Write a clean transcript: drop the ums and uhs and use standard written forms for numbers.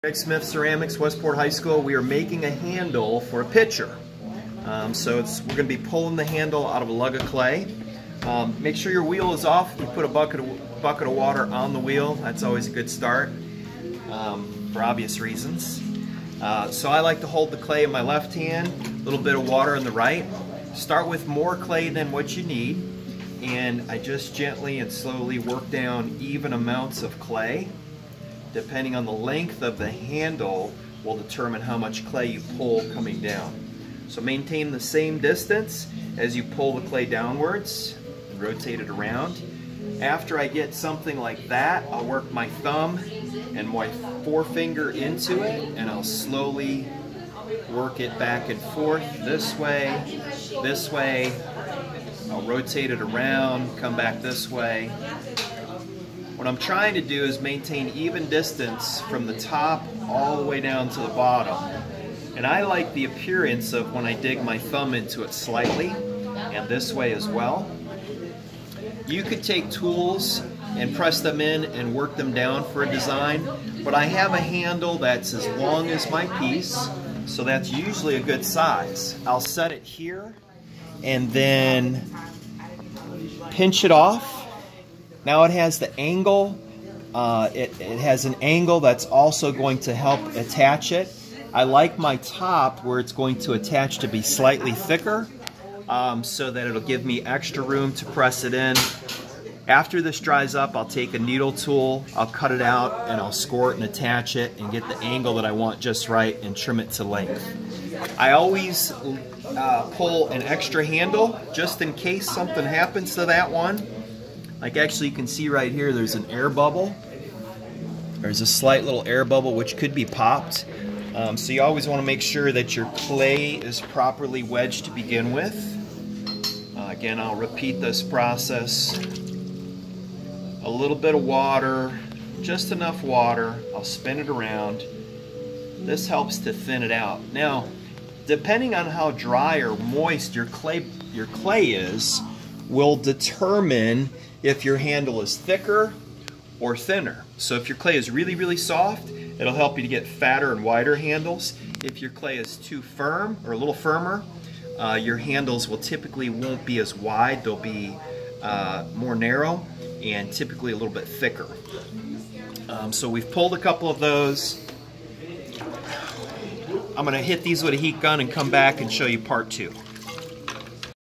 Greg Smith Ceramics, Westport High School. We are making a handle for a pitcher. We're going to be pulling the handle out of a lug of clay. Make sure your wheel is off. You put a bucket of water on the wheel. That's always a good start for obvious reasons. So I like to hold the clay in my left hand, a little bit of water in the right. Start with more clay than what you need, and I just gently and slowly work down even amounts of clay. Depending on the length of the handle will determine how much clay you pull coming down. So maintain the same distance as you pull the clay downwards and rotate it around. After I get something like that, I'll work my thumb and my forefinger into it, and I'll slowly work it back and forth this way, this way. I'll rotate it around, come back this way. What I'm trying to do is maintain even distance from the top all the way down to the bottom. And I like the appearance of when I dig my thumb into it slightly, and this way as well. You could take tools and press them in and work them down for a design, but I have a handle that's as long as my piece, so that's usually a good size. I'll set it here and then pinch it off. Now it has the angle, it has an angle that's also going to help attach it. I like my top where it's going to attach to be slightly thicker so that it'll give me extra room to press it in. After this dries up, I'll take a needle tool, I'll cut it out, and I'll score it and attach it and get the angle that I want just right and trim it to length. I always pull an extra handle just in case something happens to that one. Like actually you can see right here there's an air bubble. There's a slight little air bubble which could be popped. So you always want to make sure that your clay is properly wedged to begin with. Again, I'll repeat this process. A little bit of water, just enough water. I'll spin it around. This helps to thin it out. Now, depending on how dry or moist your clay is, will determine if your handle is thicker or thinner. So if your clay is really, really soft, it'll help you to get fatter and wider handles. If your clay is too firm or a little firmer, your handles will typically won't be as wide. They'll be more narrow and typically a little bit thicker. So we've pulled a couple of those. I'm going to hit these with a heat gun and come back and show you part two.